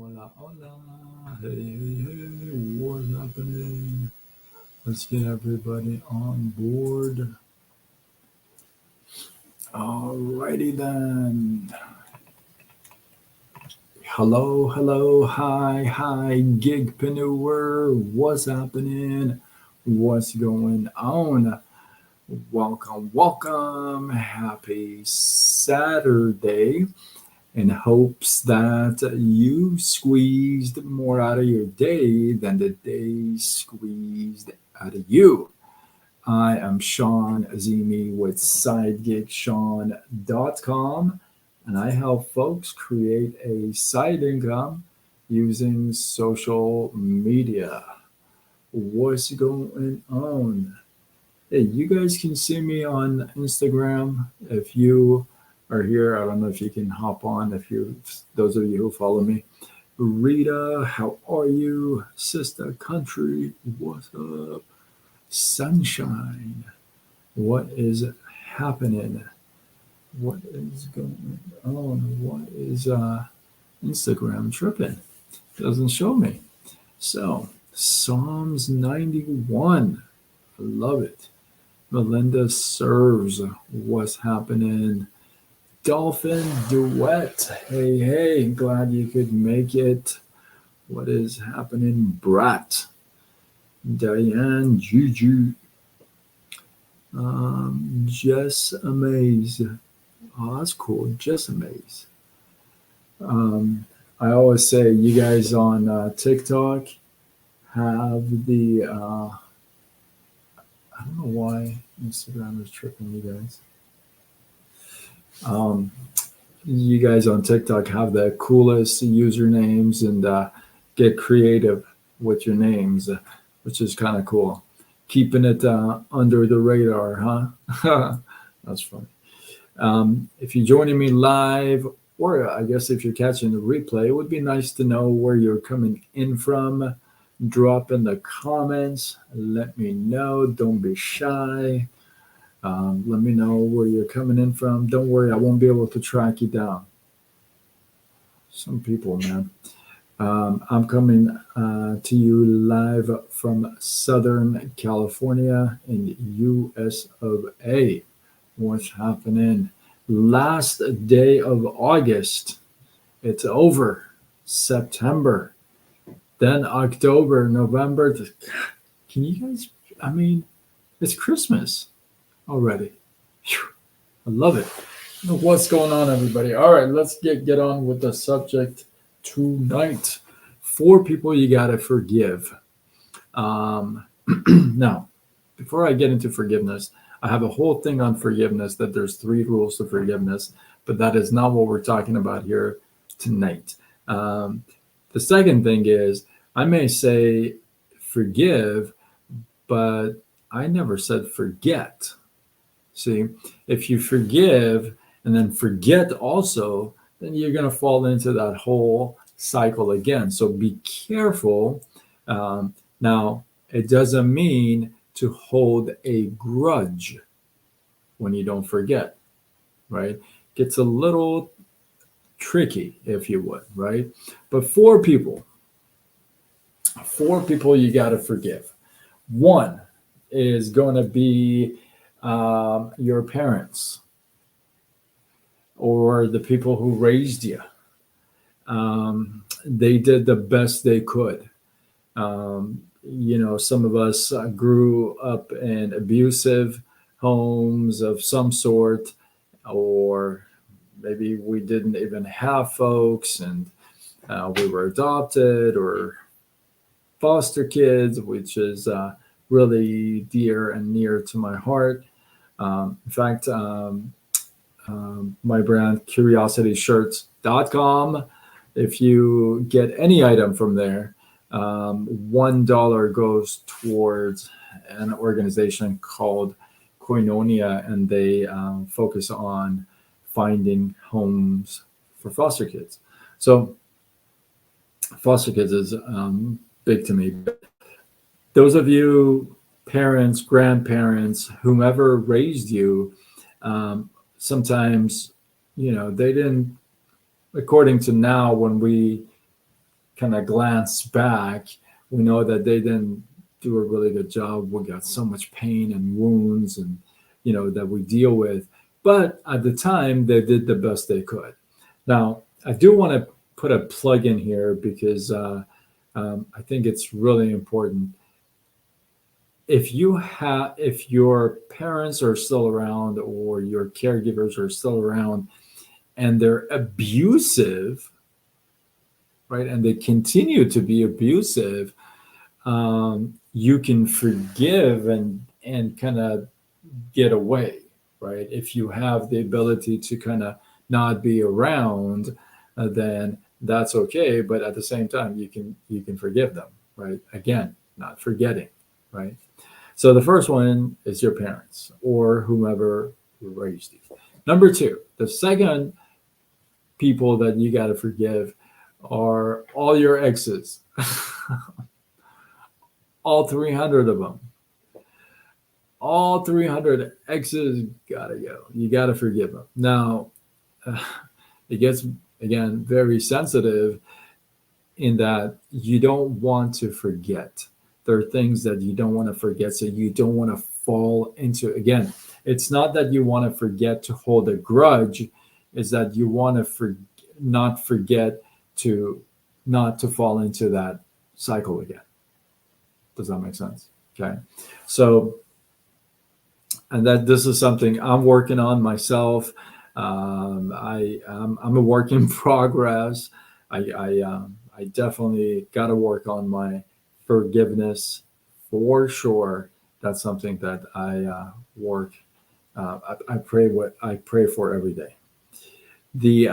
Hola, hola. Hey, hey, hey. What's happening? Let's get everybody on board. Alrighty then. Hello, hello, hi, gigpreneur. What's happening? What's going on? Welcome, welcome. Happy Saturday. In hopes that you squeezed more out of your day than the day squeezed out of you. I am Sean Azimi with SideGigSean.com, and I help folks create a side income using social media. What's going on? Hey, you guys can see me on Instagram. If you are here, I don't know if you can hop on. If you, those of you who follow me, Rita, how are you? Sister Country, what's up? Sunshine, what is happening? What is going on? What is Instagram tripping? Doesn't show me. So Psalms 91, I love it. Melinda serves, what's happening? Dolphin duet, hey, hey, glad you could make it. What is happening? Brat, Diane, Juju, Jess Amaze. Oh, that's cool. Jess Amaze. I always say you guys on TikTok have the, I don't know why Instagram is tripping you guys. You guys on TikTok have the coolest usernames and get creative with your names, which is kind of cool. Keeping it under the radar, huh? That's funny. If you're joining me live, or I guess if you're catching the replay, it would be nice to know where you're coming in from. Drop in the comments. Let me know. Don't be shy. Let me know where you're coming in from. Don't worry, I won't be able to track you down. Some people, man. I'm coming to you live from Southern California in US of A. What's happening? Last day of August. It's over. September. Then October, November. Can you guys, I mean, it's Christmas already. Whew, I love it. What's going on, everybody? All right, let's get on with the subject tonight. 4 people you gotta forgive. Now, before I get into forgiveness, I have a whole thing on forgiveness that there's 3 rules to forgiveness, but that is not what we're talking about here tonight. The second thing is I may say forgive, but I never said forget. See, if you forgive and then forget also, then you're going to fall into that whole cycle again. So be careful. Now, it doesn't mean to hold a grudge when you don't forget, right? Gets a little tricky, if you would, right? But 4 people you got to forgive. One is going to be your parents or the people who raised you. They did the best they could. Some of us grew up in abusive homes of some sort, or maybe we didn't even have folks and we were adopted or foster kids, which is really dear and near to my heart. In fact, my brand, curiositysshirts.com, if you get any item from there, $1 goes towards an organization called Koinonia, and they focus on finding homes for foster kids. So foster kids is big to me. Those of you, parents, grandparents, whomever raised you, sometimes, they didn't, according to now, when we kind of glance back, we know that they didn't do a really good job. We got so much pain and wounds, and that we deal with. But at the time, they did the best they could. Now, I do want to put a plug in here because I think it's really important. If your parents are still around or your caregivers are still around and they're abusive, right, and they continue to be abusive, you can forgive and kind of get away, right? If you have the ability to kind of not be around, then that's okay. But at the same time, you can forgive them, right? Again, not forgetting, right? So the first one is your parents or whomever raised you. Number two, the second people that you got to forgive are all your exes, all 300 of them. All 300 exes gotta go. You gotta forgive them. Now, it gets, again, very sensitive in that you don't want to forget. There are things that you don't want to forget, so you don't want to fall into. Again, it's not that you want to forget to hold a grudge, it's that you want to not forget to not to fall into that cycle again. Does that make sense? Okay. So, and that this is something I'm working on myself. I'm a work in progress. I definitely got to work on my forgiveness for sure. That's something that I work. I pray for every day. The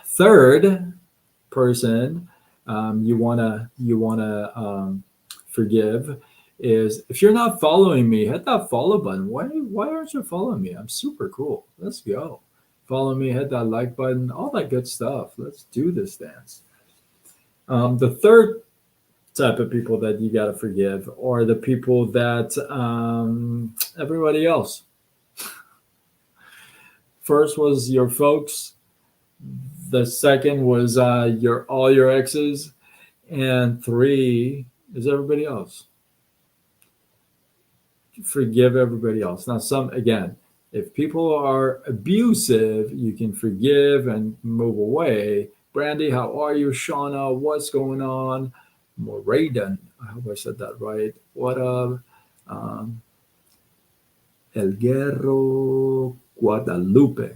third person you wanna forgive is if you're not following me, hit that follow button. Why aren't you following me? I'm super cool. Let's go. Follow me, hit that like button, all that good stuff. Let's do this dance. The third type of people that you got to forgive are the people that everybody else. First was your folks. The second was your all your exes, and three is everybody else. Forgive everybody else. Now, some again, if people are abusive, you can forgive and move away. Brandy, how are you? Shauna, what's going on? Moraden, I hope I said that right. What up? Um, El Guerro, Guadalupe.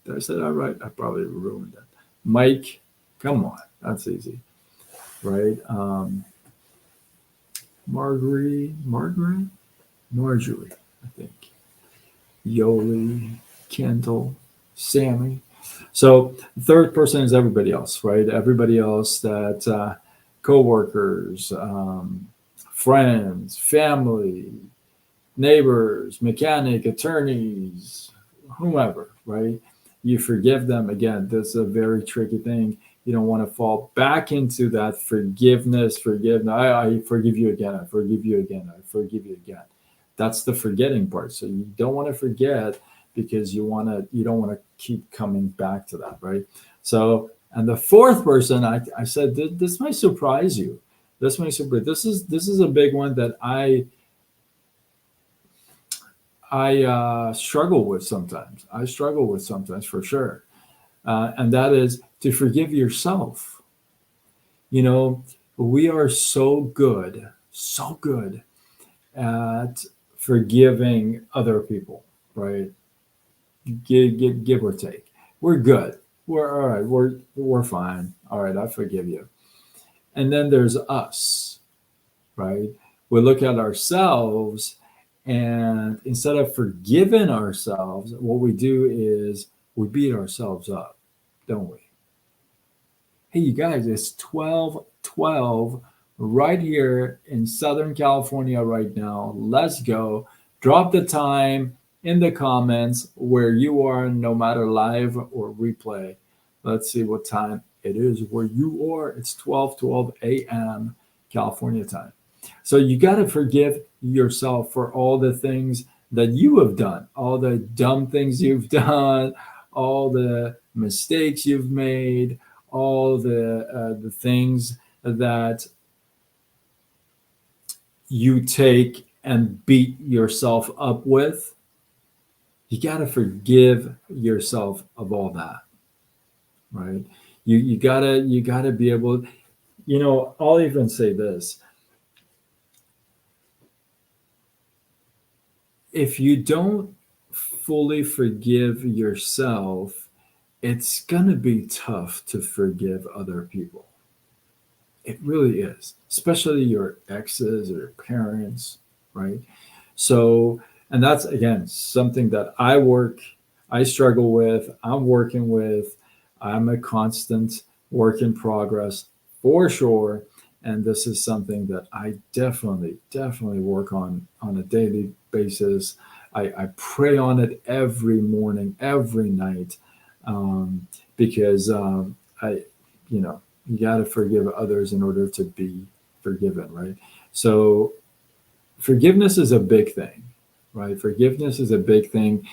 Did I say that right? I probably ruined that. Mike, come on, that's easy, right? Marjorie, I think. Yoli, Kendall, Sammy. So the third person is everybody else, right? Everybody else that coworkers, friends, family, neighbors, mechanic, attorneys, whomever, right? You forgive them. Again, that's a very tricky thing. You don't want to fall back into that forgiveness. I forgive you again. I forgive you again. I forgive you again. That's the forgetting part. So you don't want to forget because you don't want to keep coming back to that, right? So, and the fourth person, I said this might surprise you. This is a big one that I struggle with sometimes. I struggle with sometimes for sure, and that is to forgive yourself. You know, we are so good at forgiving other people, right? Give or take. We're good. We're all right. We're fine. All right, I forgive you. And then there's us, right? We look at ourselves, and instead of forgiving ourselves, what we do is we beat ourselves up, don't we? Hey, you guys, it's 12:12 right here in Southern California right now. Let's go. Drop the time in the comments where you are, no matter live or replay. Let's see what time it is where you are. It's 12:12 a.m. California time. So you got to forgive yourself for all the things that you have done, all the dumb things you've done, all the mistakes you've made, all the things that you take and beat yourself up with, you got to forgive yourself of all that, right? You gotta be able. I'll even say this: if you don't fully forgive yourself, it's gonna be tough to forgive other people. It really is, especially your exes or your parents, right? So, and that's again something that I struggle with, I'm working with, I'm a constant work in progress for sure. And this is something that I definitely work on a daily basis. I pray on it every morning, every night, um, because you know, you got to forgive others in order to be forgiven, right? So forgiveness is a big thing, right? Forgiveness is a big thing.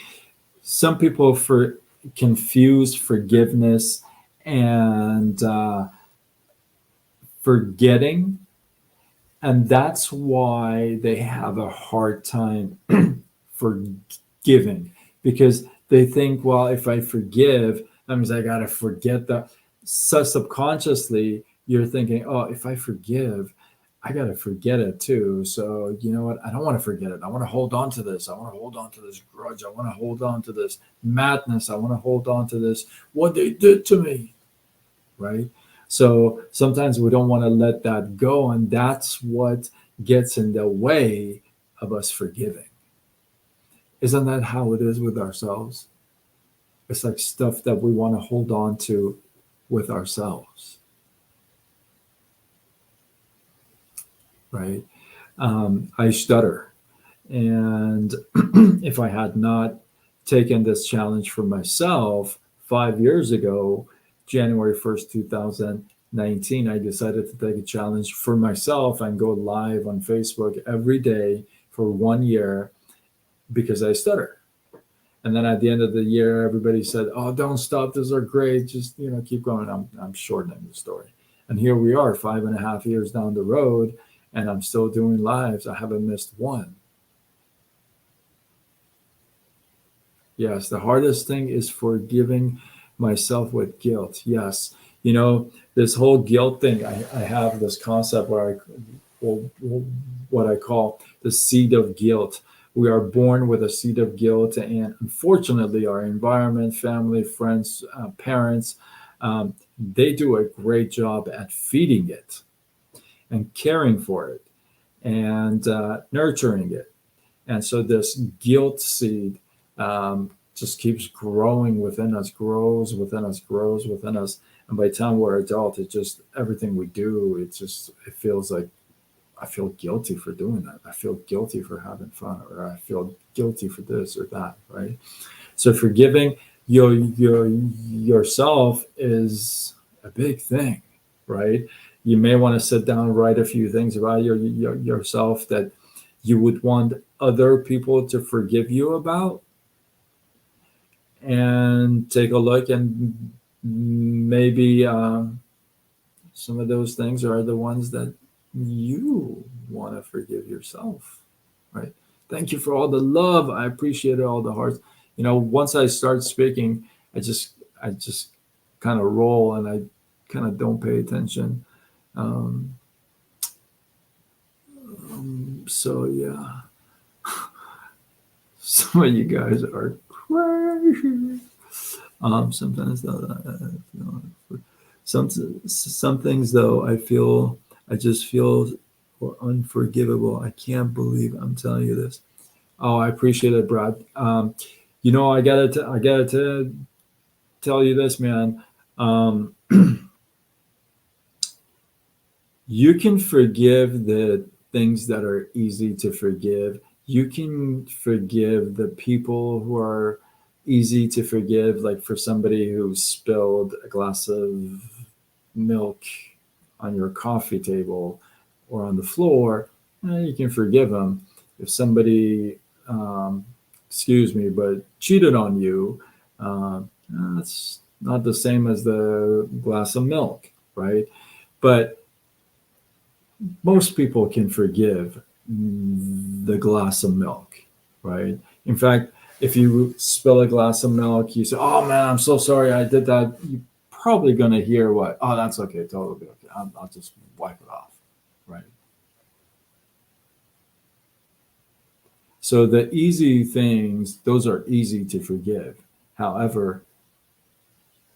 Some people confuse forgiveness and forgetting, and that's why they have a hard time forgiving, because they think, well, if I forgive, that means I got to forget that. So subconsciously, you're thinking, oh, if I forgive, I got to forget it too. So, you know what? I don't want to forget it. I want to hold on to this. I want to hold on to this grudge. I want to hold on to this madness. I want to hold on to this, what they did to me, right? So sometimes we don't want to let that go. And that's what gets in the way of us forgiving. Isn't that how it is with ourselves? It's like stuff that we want to hold on to with ourselves, right? I stutter. And if I had not taken this challenge for myself 5 years ago, January 1st, 2019, I decided to take a challenge for myself and go live on Facebook every day for 1 year because I stutter. And then at the end of the year, everybody said, "Oh, don't stop. These are great. Just keep going." I'm shortening the story, and here we are, 5.5 years down the road, and I'm still doing lives. I haven't missed one. Yes, the hardest thing is forgiving myself with guilt. Yes, this whole guilt thing. I have this concept where well, what I call the seed of guilt. We are born with a seed of guilt, and unfortunately, our environment, family, friends, parents, they do a great job at feeding it and caring for it and nurturing it. And so this guilt seed just keeps growing within us, grows within us, grows within us. And by the time we're adult, it just everything we do, it feels like I feel guilty for doing that. I feel guilty for having fun, or I feel guilty for this or that, right? So forgiving yourself is a big thing, right? You may want to sit down and write a few things about yourself that you would want other people to forgive you about, and take a look, and maybe some of those things are the ones that you want to forgive yourself, right? Thank you for all the love. I appreciate all the hearts. Once I start speaking, I just kind of roll, and I kind of don't pay attention. Um, so yeah, some of you guys are crazy. Sometimes some things though I just feel unforgivable. I can't believe I'm telling you this. Oh, I appreciate it, Brad. I gotta tell you this, man. Um, you can forgive the things that are easy to forgive. You can forgive the people who are easy to forgive, like for somebody who spilled a glass of milk on your coffee table or on the floor. You can forgive them. If somebody, excuse me, but cheated on you, that's not the same as the glass of milk, right? But most people can forgive the glass of milk, right? In fact, if you spill a glass of milk, you say, "Oh man, I'm so sorry I did that." You're probably going to hear what? "Oh, that's okay, totally okay. I'll just wipe it off," right? So the easy things, those are easy to forgive. However,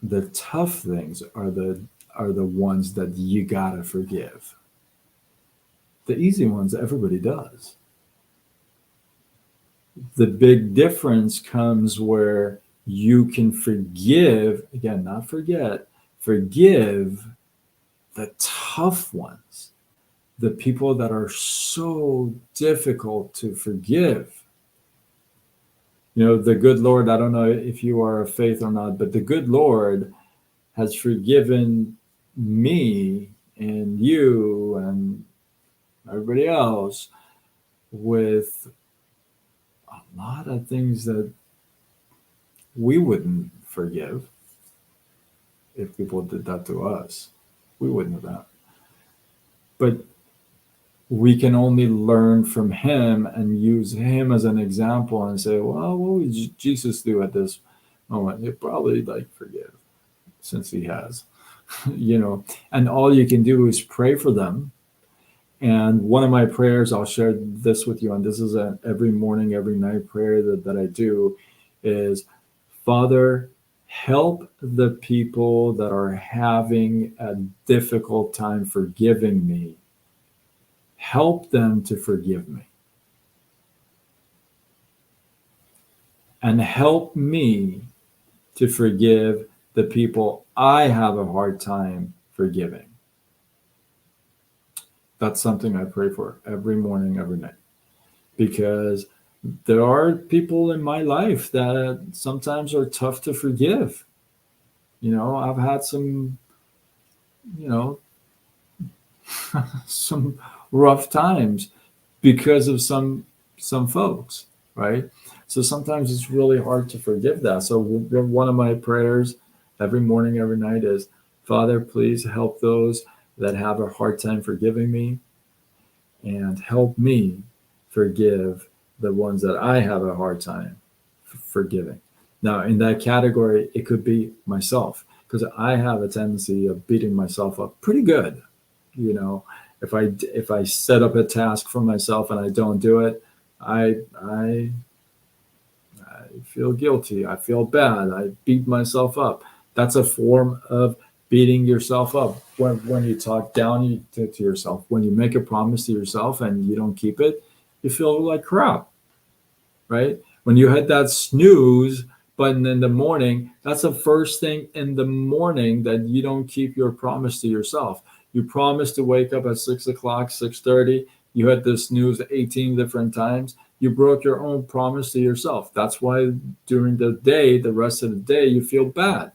the tough things are the ones that you gotta forgive. The easy ones everybody does. The big difference comes where you can forgive, again, not forget, forgive the tough ones, the people that are so difficult to forgive. The good Lord, I don't know if you are of faith or not, but the good Lord has forgiven me and you and everybody else with a lot of things that we wouldn't forgive if people did that to us. We wouldn't have that. But we can only learn from him and use him as an example and say, well, what would Jesus do at this moment? He'd probably forgive since he has, and all you can do is pray for them. And one of my prayers, I'll share this with you, and this is an every morning, every night prayer that I do, is Father, help the people that are having a difficult time forgiving me. Help them to forgive me. And help me to forgive the people I have a hard time forgiving. That's something I pray for every morning, every night. Because there are people in my life that sometimes are tough to forgive. I've had some, you know, some rough times because of some folks, right? So sometimes it's really hard to forgive that. So one of my prayers every morning, every night is, Father, please help those that have a hard time forgiving me, and help me forgive the ones that I have a hard time forgiving. Now, in that category, it could be myself, because I have a tendency of beating myself up pretty good. You know, if I set up a task for myself and I don't do it, I feel guilty. I feel bad. I beat myself up. That's a form of beating yourself up. When you talk down to yourself, when you make a promise to yourself and you don't keep it, you feel like crap, right? When you hit that snooze button in the morning, that's the first thing in the morning that you don't keep your promise to yourself. You promised to wake up at 6 o'clock, 6:30. You had the snooze 18 different times. You broke your own promise to yourself. That's why during the day, the rest of the day, you feel bad.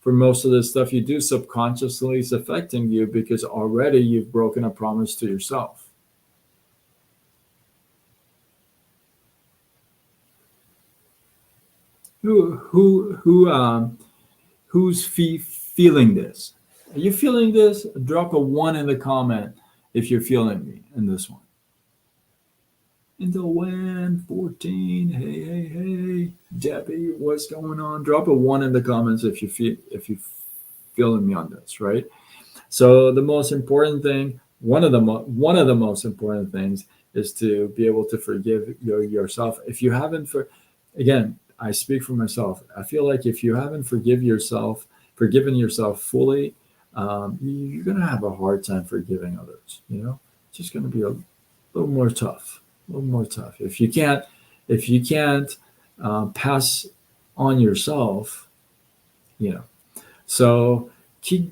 For most of the stuff you do subconsciously is affecting you because already you've broken a promise to yourself. Who's feeling this? Are you feeling this? Drop a one in the comment if you're feeling me in this one. Until when 14, hey, Debbie, what's going on? Drop a one in the comments if you feeling me on this, right? So the most important thing, one of the most important things, is to be able to forgive yourself. If you haven't, again, I speak for myself. I feel like if you haven't forgiven yourself fully, you're gonna have a hard time forgiving others. It's just gonna be a little more tough, a little more tough. If you can't pass on yourself, you know. So keep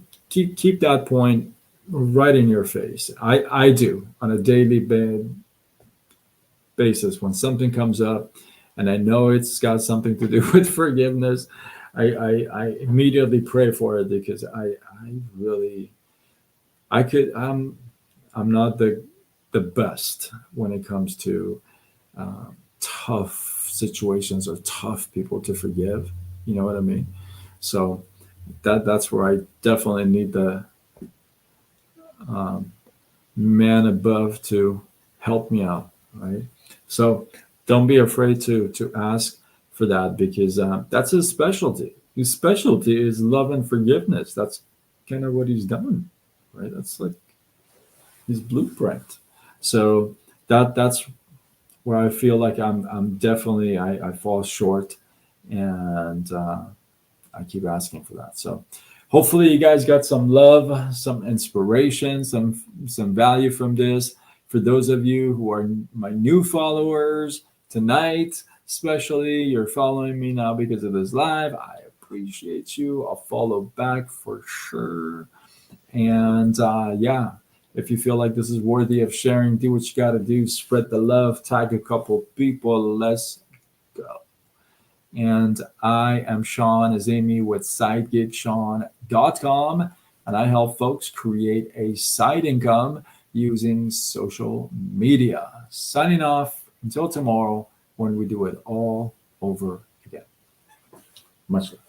that point right in your face. I do on a daily basis when something comes up, and I know it's got something to do with forgiveness. I immediately pray for it because I really I could I'm not the best when it comes to tough situations or tough people to forgive. You know what I mean? So that's where I definitely need the um, man above to help me out, right? So don't be afraid to ask for that, because that's his specialty. His specialty is love and forgiveness. That's kind of what he's done, right? That's like his blueprint. So that's where I feel like I'm definitely I fall short, and I keep asking for that. So hopefully you guys got some love, some inspiration, some value from this. For those of you who are my new followers tonight, especially you're following me now because of this live, I appreciate you. I'll follow back for sure. And yeah, if you feel like this is worthy of sharing, do what you got to do. Spread the love, tag a couple people. Let's go. And I am Sean Azemi with SideGigSean.com, and I help folks create a side income using social media. Signing off until tomorrow when we do it all over again. Much love.